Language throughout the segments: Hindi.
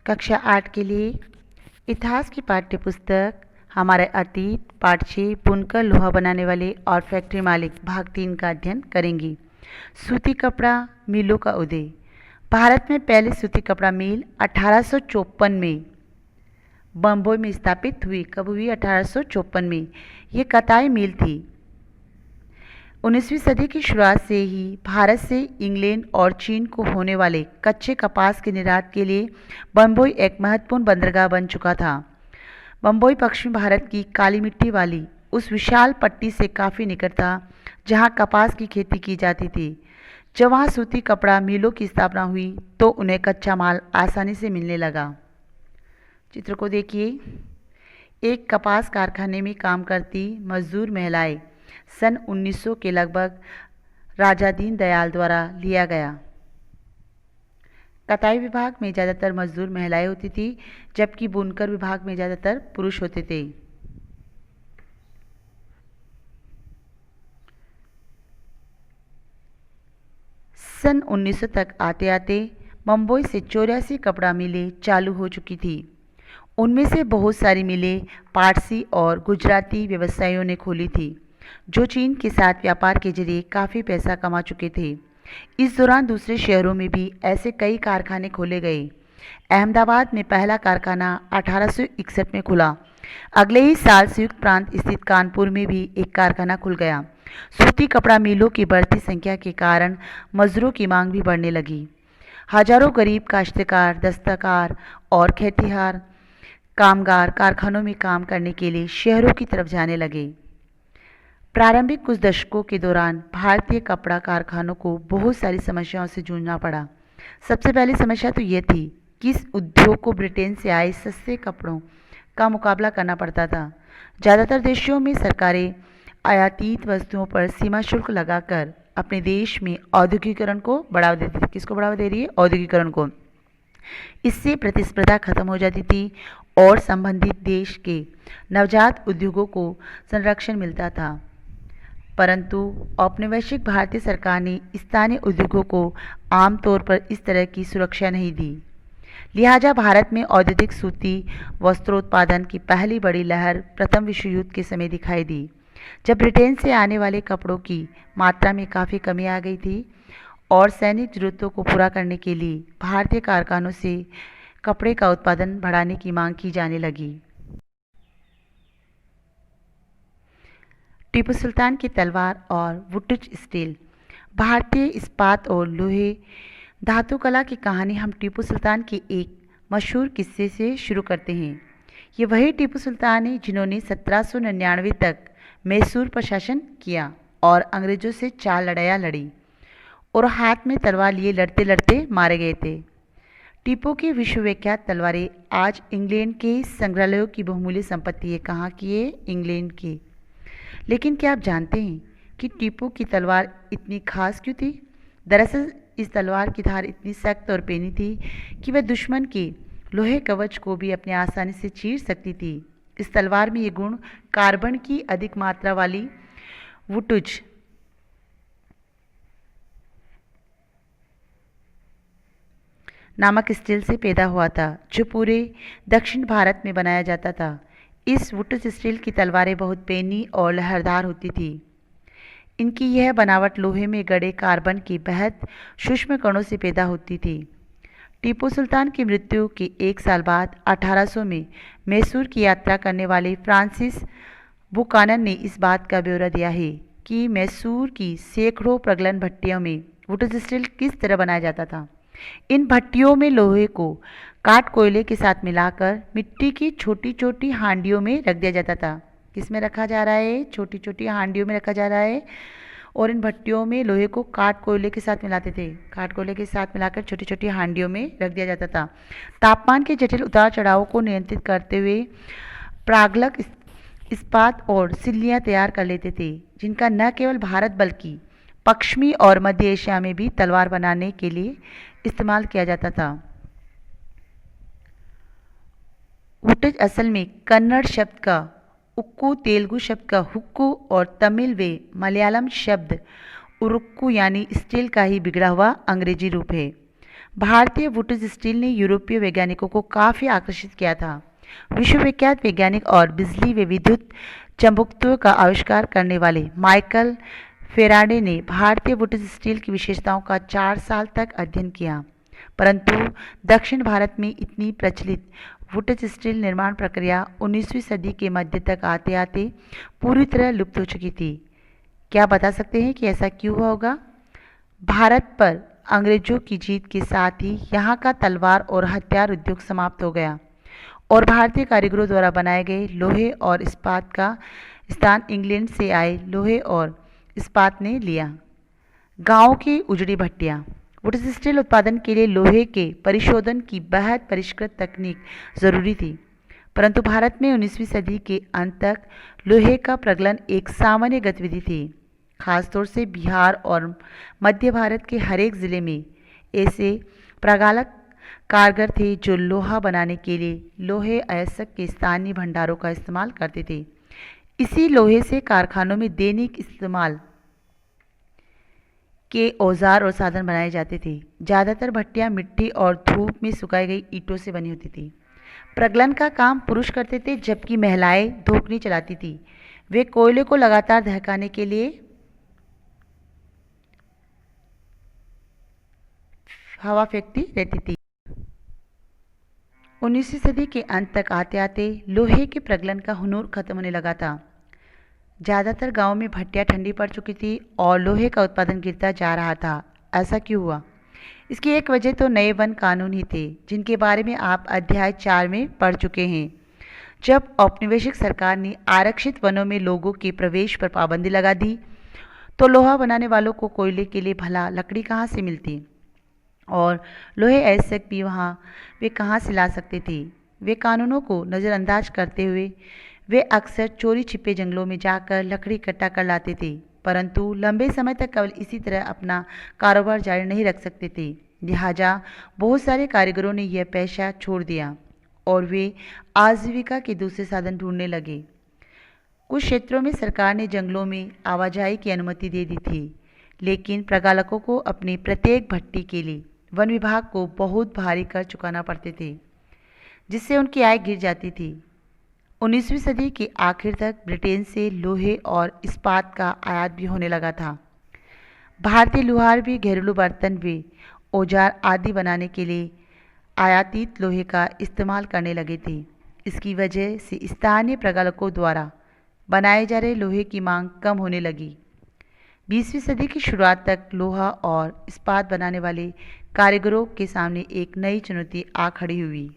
कक्षा 8 के लिए इतिहास की पाठ्य पुस्तक हमारे अतीत पाठ 6 बुनकर लोहा बनाने वाले और फैक्ट्री मालिक भाग 3 का अध्ययन करेंगी। सूती कपड़ा मिलों का उदय। भारत में पहली सूती कपड़ा मिल 1854 में बम्बई में स्थापित हुई। कब हुई? 1854 में। ये कताई मिल थी। 19वीं सदी की शुरुआत से ही भारत से इंग्लैंड और चीन को होने वाले कच्चे कपास के निर्यात के लिए बम्बई एक महत्वपूर्ण बंदरगाह बन चुका था। बम्बई पश्चिमी भारत की काली मिट्टी वाली उस विशाल पट्टी से काफ़ी निकट था जहां कपास की खेती की जाती थी। जब वहां सूती कपड़ा मिलों की स्थापना हुई तो उन्हें कच्चा माल आसानी से मिलने लगा। चित्र को देखिए। एक कपास कारखाने में काम करती मजदूर महिलाएं सन 1900 के लगभग राजा दीन दयाल द्वारा लिया गया। कताई विभाग में ज़्यादातर मजदूर महिलाएं होती थी जबकि बुनकर विभाग में ज़्यादातर पुरुष होते थे। सन 1900 तक आते आते बम्बई से 84 कपड़ा मिलें चालू हो चुकी थी। उनमें से बहुत सारी मिलें पारसी और गुजराती व्यवसायियों ने खोली थी जो चीन के साथ व्यापार के जरिए काफ़ी पैसा कमा चुके थे। इस दौरान दूसरे शहरों में भी ऐसे कई कारखाने खोले गए। अहमदाबाद में पहला कारखाना 1861 में खुला। अगले ही साल संयुक्त प्रांत स्थित कानपुर में भी एक कारखाना खुल गया। सूती कपड़ा मिलों की बढ़ती संख्या के कारण मजदूरों की मांग भी बढ़ने लगी। हजारों गरीब काश्तकार, दस्तकार और खेतिहर कामगार कारखानों में काम करने के लिए शहरों की तरफ जाने लगे। प्रारंभिक कुछ दशकों के दौरान भारतीय कपड़ा कारखानों को बहुत सारी समस्याओं से जूझना पड़ा। सबसे पहली समस्या तो ये थी कि इस उद्योग को ब्रिटेन से आए सस्ते कपड़ों का मुकाबला करना पड़ता था। ज़्यादातर देशों में सरकारें आयातित वस्तुओं पर सीमा शुल्क लगाकर अपने देश में औद्योगिकरण को बढ़ावा देती थी। किसको बढ़ावा दे रही है? औद्योगिकरण को। इससे प्रतिस्पर्धा खत्म हो जाती थी और संबंधित देश के नवजात उद्योगों को संरक्षण मिलता था। परंतु औपनिवेशिक भारतीय सरकार ने स्थानीय उद्योगों को आमतौर पर इस तरह की सुरक्षा नहीं दी। लिहाजा भारत में औद्योगिक सूती वस्त्रोत्पादन की पहली बड़ी लहर प्रथम विश्व युद्ध के समय दिखाई दी, जब ब्रिटेन से आने वाले कपड़ों की मात्रा में काफ़ी कमी आ गई थी और सैनिक जरूरतों को पूरा करने के लिए भारतीय कारखानों से कपड़े का उत्पादन बढ़ाने की मांग की जाने लगी। टीपू सुल्तान की तलवार और वुटज स्टील। भारतीय इस्पात और लोहे धातु कला की कहानी हम टीपू सुल्तान के एक मशहूर किस्से से शुरू करते हैं। ये वही टीपू सुल्तान है जिन्होंने 1799 तक मैसूर पर शासन किया और अंग्रेजों से 4 लड़ाइयाँ लड़ी और हाथ में तलवार लिए लड़ते लड़ते मारे गए थे। टीपू की विश्वविख्यात तलवारें आज इंग्लैंड के संग्रहालयों की बहुमूल्य संपत्ति है। कहाँ की है? इंग्लैंड की। लेकिन क्या आप जानते हैं कि टीपू की तलवार इतनी खास क्यों थी? दरअसल इस तलवार की धार इतनी सख्त और पेनी थी कि वह दुश्मन के लोहे कवच को भी अपने आसानी से चीर सकती थी। इस तलवार में ये गुण कार्बन की अधिक मात्रा वाली वुटज नामक स्टील से पैदा हुआ था जो पूरे दक्षिण भारत में बनाया जाता था। इस वुटज स्टील की तलवारें बहुत पेनी और लहरदार होती थी। इनकी यह बनावट लोहे में गड़े कार्बन के बेहद सूक्ष्म कणों से पैदा होती थी। टीपू सुल्तान की मृत्यु के 1 साल बाद 1800 में मैसूर की यात्रा करने वाले फ्रांसिस बुकानन ने इस बात का ब्यौरा दिया है कि मैसूर की सैकड़ों प्रगलन भट्टियों में वुटज स्टील किस तरह बनाया जाता था। इन भट्टियों में लोहे को काट कोयले के साथ मिलाकर मिट्टी की छोटी छोटी हांडियों में रख दिया जाता था। किस में रखा जा रहा है? छोटी छोटी हांडियों में रखा जा रहा है। और इन भट्टियों में लोहे को काट कोयले के साथ मिलाते थे। काट कोयले के साथ मिलाकर छोटी छोटी हांडियों में रख दिया जाता था। तापमान के जटिल उतार चढ़ाव को नियंत्रित करते हुए प्रागलक इस्पात और सिल्लियाँ तैयार कर लेते थे जिनका न केवल भारत बल्कि पश्चिमी और मध्य एशिया में भी तलवार बनाने के लिए इस्तेमाल किया जाता था। वुटज असल में कन्नड़ शब्द का उक्कू, तेलुगु शब्द का हुक्कू और तमिल व मलयालम शब्द उरुक्कू यानी स्टील का ही बिगड़ा हुआ अंग्रेजी रूप है। भारतीय वुडस स्टील ने यूरोपीय वैज्ञानिकों को काफ़ी आकर्षित किया था। विश्वविख्यात वैज्ञानिक और बिजली व विद्युत चुंबकत्व का आविष्कार करने वाले माइकल फेराडे ने भारतीय वुडस स्टील की विशेषताओं का 4 साल तक अध्ययन किया, परंतु दक्षिण भारत में इतनी प्रचलित वुडस स्टील निर्माण प्रक्रिया 19वीं सदी के मध्य तक आते आते पूरी तरह लुप्त हो चुकी थी। क्या बता सकते हैं कि ऐसा क्यों हुआ होगा? भारत पर अंग्रेजों की जीत के साथ ही यहाँ का तलवार और हथियार उद्योग समाप्त हो गया और भारतीय कारीगरों द्वारा बनाए गए लोहे और इस्पात का स्थान इंग्लैंड से आए लोहे और इस्पात ने लिया। गांवों की उजड़ी भट्टियाँ। वुडस स्टील उत्पादन के लिए लोहे के परिशोधन की बेहद परिष्कृत तकनीक जरूरी थी, परंतु भारत में 19वीं सदी के अंत तक लोहे का प्रगलन एक सामान्य गतिविधि थी। खासतौर से बिहार और मध्य भारत के हरेक ज़िले में ऐसे प्रगालक कारगर थे जो लोहा बनाने के लिए लोहे अयस्क के स्थानीय भंडारों का इस्तेमाल करते थे। इसी लोहे से कारखानों में दैनिक इस्तेमाल के औजार और साधन बनाए जाते थे। ज़्यादातर भट्टियाँ मिट्टी और धूप में सुखाई गई ईंटों से बनी होती थी। प्रगलन का काम पुरुष करते थे, जबकि महिलाएं धोकनी चलाती थी। वे कोयले को लगातार दहकाने के लिए हवा फेंकती रहती थी। 19वीं सदी के अंत तक आते आते लोहे के प्रगलन का हुनूर खत्म होने लगा था। ज़्यादातर गांवों में भट्टियां ठंडी पड़ चुकी थी और लोहे का उत्पादन गिरता जा रहा था। ऐसा क्यों हुआ? इसकी एक वजह तो नए वन कानून ही थे, जिनके बारे में आप अध्याय 4 में पढ़ चुके हैं। जब औपनिवेशिक सरकार ने आरक्षित वनों में लोगों के प्रवेश पर पाबंदी लगा दी, तो लोहा बनाने वालों को कोयले के लिए भला लकड़ी कहाँ से मिलती और लोहे अयस्क भी वहाँ वे कहाँ से ला सकते थे? वे कानूनों को नज़रअंदाज करते हुए वे अक्सर चोरी छिपे जंगलों में जाकर लकड़ी इकट्ठा कर लाते थे, परंतु लंबे समय तक केवल इसी तरह अपना कारोबार जारी नहीं रख सकते थे। लिहाजा बहुत सारे कारीगरों ने यह पेशा छोड़ दिया और वे आजीविका के दूसरे साधन ढूंढने लगे। कुछ क्षेत्रों में सरकार ने जंगलों में आवाजाही की अनुमति दे दी थी, लेकिन प्रगालकों को अपनी प्रत्येक भट्टी के लिए वन विभाग को बहुत भारी कर चुकाना पड़ते थे, जिससे उनकी आय गिर जाती थी। 19वीं सदी के आखिर तक ब्रिटेन से लोहे और इस्पात का आयात भी होने लगा था। भारतीय लुहार भी घरेलू बर्तन व औजार आदि बनाने के लिए आयातित लोहे का इस्तेमाल करने लगे थे। इसकी वजह से स्थानीय प्रगल्भों द्वारा बनाए जा रहे लोहे की मांग कम होने लगी। 20वीं सदी की शुरुआत तक लोहा और इस्पात बनाने वाले कारीगरों के सामने एक नई चुनौती आ खड़ी हुई।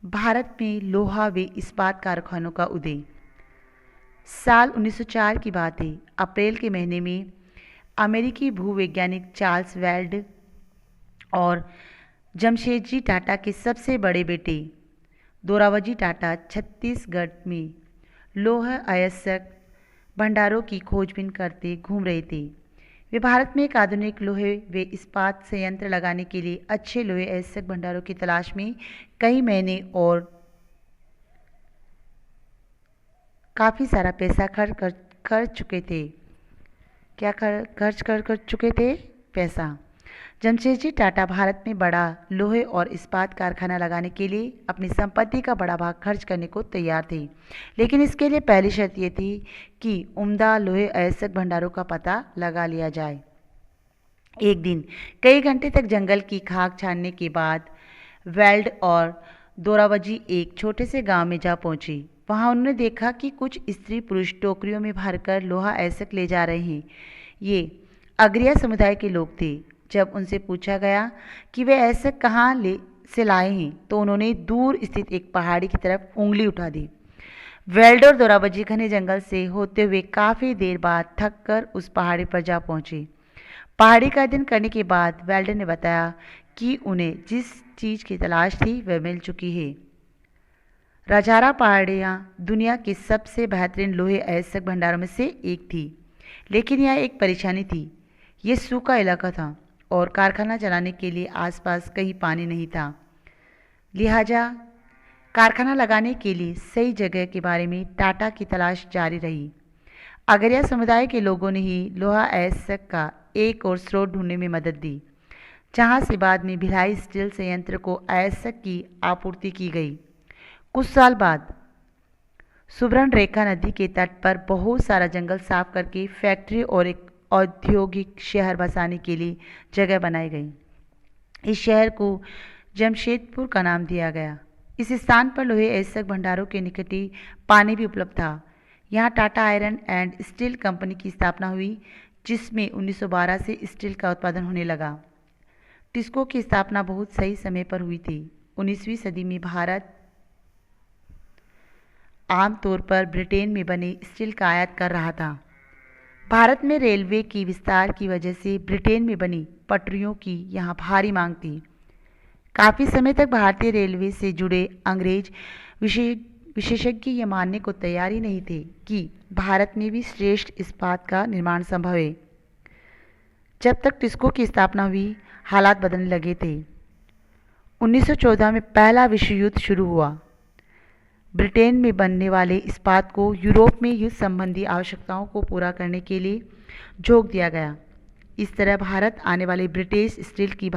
भारत में लोहा व इस्पात कारखानों का उदय। साल 1904 की बात है। अप्रैल के महीने में अमेरिकी भूवैज्ञानिक चार्ल्स वेल्ड और जमशेदजी टाटा के सबसे बड़े बेटे दोराबजी टाटा छत्तीसगढ़ में लोहा अयस्क भंडारों की खोजबीन करते घूम रहे थे। वे भारत में एक आधुनिक लोहे व इस्पात संयंत्र लगाने के लिए अच्छे लोहे अयस्क भंडारों की तलाश में कई महीने और काफ़ी सारा पैसा खर्च चुके थे। क्या खर्च कर चुके थे? पैसा। जमशेदजी टाटा भारत में बड़ा लोहे और इस्पात कारखाना लगाने के लिए अपनी संपत्ति का बड़ा भाग खर्च करने को तैयार थे, लेकिन इसके लिए पहली शर्त ये थी कि उम्दा लोहे अयस्क भंडारों का पता लगा लिया जाए। एक दिन कई घंटे तक जंगल की खाक छानने के बाद वेल्ड और दोराबजी एक छोटे से गांव में जा पहुंचे। वहां उन्होंने देखा कि कुछ स्त्री पुरुष टोकरियों में भरकर लोहा अयस्क ले जा रहे हैं। ये अग्रिया समुदाय के लोग थे। जब उनसे पूछा गया कि वे अयस्क कहाँ से लाए हैं, तो उन्होंने दूर स्थित एक पहाड़ी की तरफ उंगली उठा दी। वेल्ड और दोराबजी घने जंगल से होते हुए काफ़ी देर बाद थक कर उस पहाड़ी पर जा पहुंचे। पहाड़ी का अध्ययन करने के बाद वेल्ड ने बताया कि उन्हें जिस चीज़ की तलाश थी वह मिल चुकी है। राजारा पहाड़ियाँ दुनिया के सबसे बेहतरीन लोहे अयस्क भंडारों में से एक थी, लेकिन यह एक परेशानी थी। ये सूखा इलाका था और कारखाना चलाने के लिए आसपास कहीं पानी नहीं था। लिहाजा कारखाना लगाने के लिए सही जगह के बारे में टाटा की तलाश जारी रही। आगरिया समुदाय के लोगों ने ही लोहा अयस्क का एक और स्रोत ढूंढने में मदद दी, जहां से बाद में भिलाई स्टील संयंत्र को अयस्क की आपूर्ति की गई। कुछ साल बाद सुवर्णरेखा नदी के तट पर बहुत सारा जंगल साफ करके फैक्ट्री और एक औद्योगिक शहर बसाने के लिए जगह बनाई गई। इस शहर को जमशेदपुर का नाम दिया गया। इस स्थान पर लोहे अयस्क भंडारों के निकट ही पानी भी उपलब्ध था। यहाँ Tata iron and steel company की स्थापना हुई, जिसमें 1912 से स्टील का उत्पादन होने लगा। टिस्को की स्थापना बहुत सही समय पर हुई थी। 19वीं सदी में भारत आमतौर पर ब्रिटेन में बने स्टील का आयात कर रहा था। भारत में रेलवे की विस्तार की वजह से ब्रिटेन में बनी पटरियों की यहाँ भारी मांग थी। काफ़ी समय तक भारतीय रेलवे से जुड़े अंग्रेज विशेषज्ञ ये मानने को तैयार ही नहीं थे कि भारत में भी श्रेष्ठ इस्पात का निर्माण संभव है। जब तक टिस्को की स्थापना हुई, हालात बदलने लगे थे। 1914 में पहला विश्व युद्ध शुरू हुआ। ब्रिटेन में बनने वाले इस्पात को यूरोप में युद्ध संबंधी आवश्यकताओं को पूरा करने के लिए झोंक दिया गया। इस तरह भारत आने वाले ब्रिटिश स्टील की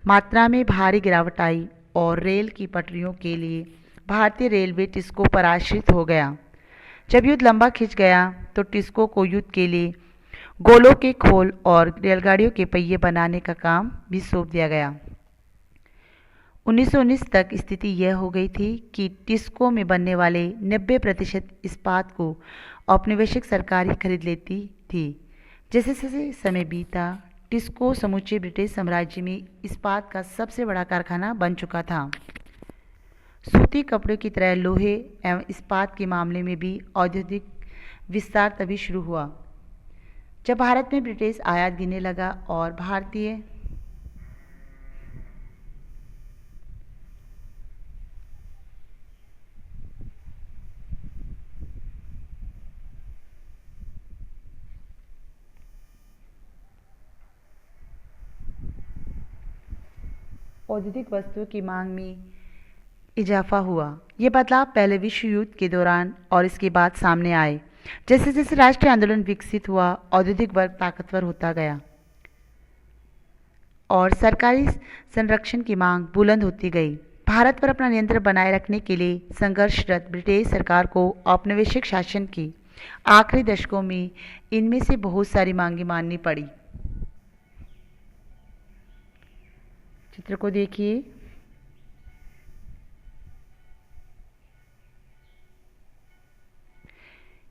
मात्रा में भारी गिरावट आई और रेल की पटरियों के लिए भारतीय रेलवे टिस्को पर आश्रित हो गया। जब युद्ध लंबा खिंच गया तो टिस्को को युद्ध के लिए गोलों के खोल और रेलगाड़ियों के पहिए बनाने का काम भी सौंप दिया गया। 1919 तक स्थिति यह हो गई थी कि टिस्को में बनने वाले 90% इस्पात को औपनिवेशिक सरकार ही खरीद लेती थी। जैसे जैसे समय बीता, टिस्को समूचे ब्रिटिश साम्राज्य में इस्पात का सबसे बड़ा कारखाना बन चुका था। सूती कपड़े की तरह लोहे एवं इस्पात के मामले में भी औद्योगिक विस्तार तभी शुरू हुआ जब भारत में ब्रिटिश आयात गिरने लगा और भारतीय औद्योगिक वस्तुओं की मांग में इजाफा हुआ। ये बदलाव पहले विश्व युद्ध के दौरान और इसके बाद सामने आए। जैसे जैसे राष्ट्रीय आंदोलन विकसित हुआ, औद्योगिक वर्ग ताकतवर होता गया और सरकारी संरक्षण की मांग बुलंद होती गई। भारत पर अपना नियंत्रण बनाए रखने के लिए संघर्षरत ब्रिटिश सरकार को औपनिवेशिक शासन के आखिरी दशकों में इनमें से बहुत सारी मांगें माननी पड़ी। चित्र को देखिए।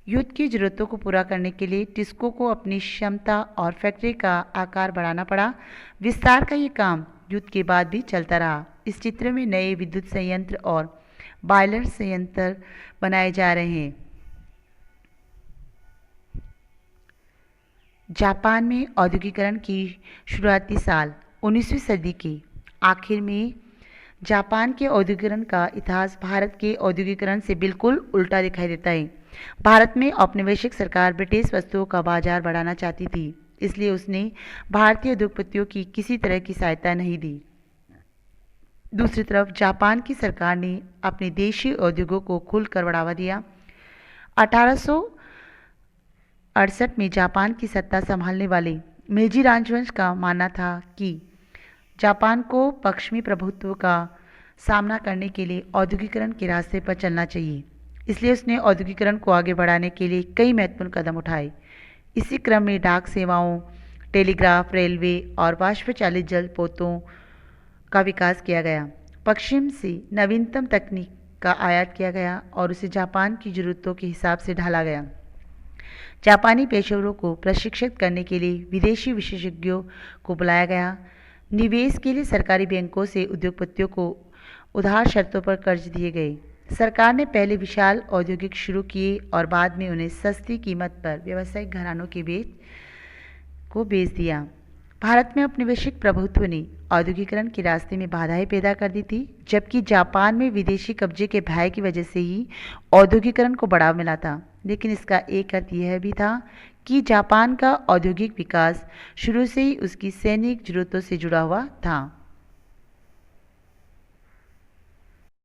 युद्ध की जरूरतों को पूरा करने के लिए टिस्को को अपनी क्षमता और फैक्ट्री का आकार बढ़ाना पड़ा। विस्तार का ये काम युद्ध के बाद भी चलता रहा। इस चित्र में नए विद्युत संयंत्र और बॉयलर संयंत्र बनाए जा रहे हैं। जापान में औद्योगिकरण की शुरुआती साल 19वीं सदी के आखिर में जापान के औद्योगिकरण का इतिहास भारत के औद्योगिकरण से बिल्कुल उल्टा दिखाई देता है। भारत में औपनिवेशिक सरकार ब्रिटिश वस्तुओं का बाजार बढ़ाना चाहती थी, इसलिए उसने भारतीय उद्योगपतियों की किसी तरह की सहायता नहीं दी। दूसरी तरफ जापान की सरकार ने अपने देशी उद्योगों को खुलकर बढ़ावा दिया। 1868 में जापान की सत्ता संभालने वाले मेजी राजवंश का मानना था कि जापान को पश्चिमी प्रभुत्व का सामना करने के लिए औद्योगिकरण के रास्ते पर चलना चाहिए। इसलिए उसने औद्योगिकरण को आगे बढ़ाने के लिए कई महत्वपूर्ण कदम उठाए। इसी क्रम में डाक सेवाओं, टेलीग्राफ, रेलवे और वाष्प चालित जलपोतों का विकास किया गया। पश्चिम से नवीनतम तकनीक का आयात किया गया और उसे जापान की ज़रूरतों के हिसाब से ढाला गया। जापानी पेशेवरों को प्रशिक्षित करने के लिए विदेशी विशेषज्ञों को बुलाया गया। निवेश के लिए सरकारी बैंकों से उद्योगपतियों को उधार शर्तों पर कर्ज दिए गए। सरकार ने पहले विशाल औद्योगिक शुरू किए और बाद में उन्हें सस्ती कीमत पर व्यावसायिक घरानों के बेच दिया। भारत में औपनिवेशिक प्रभुत्व ने औद्योगिकरण के रास्ते में बाधाएं पैदा कर दी थी, जबकि जापान में विदेशी कब्जे के भय की वजह से ही औद्योगिकरण को बढ़ावा मिला था। लेकिन इसका एक अर्थ यह भी था कि जापान का औद्योगिक विकास शुरू से ही उसकी सैनिक जरूरतों से जुड़ा हुआ था।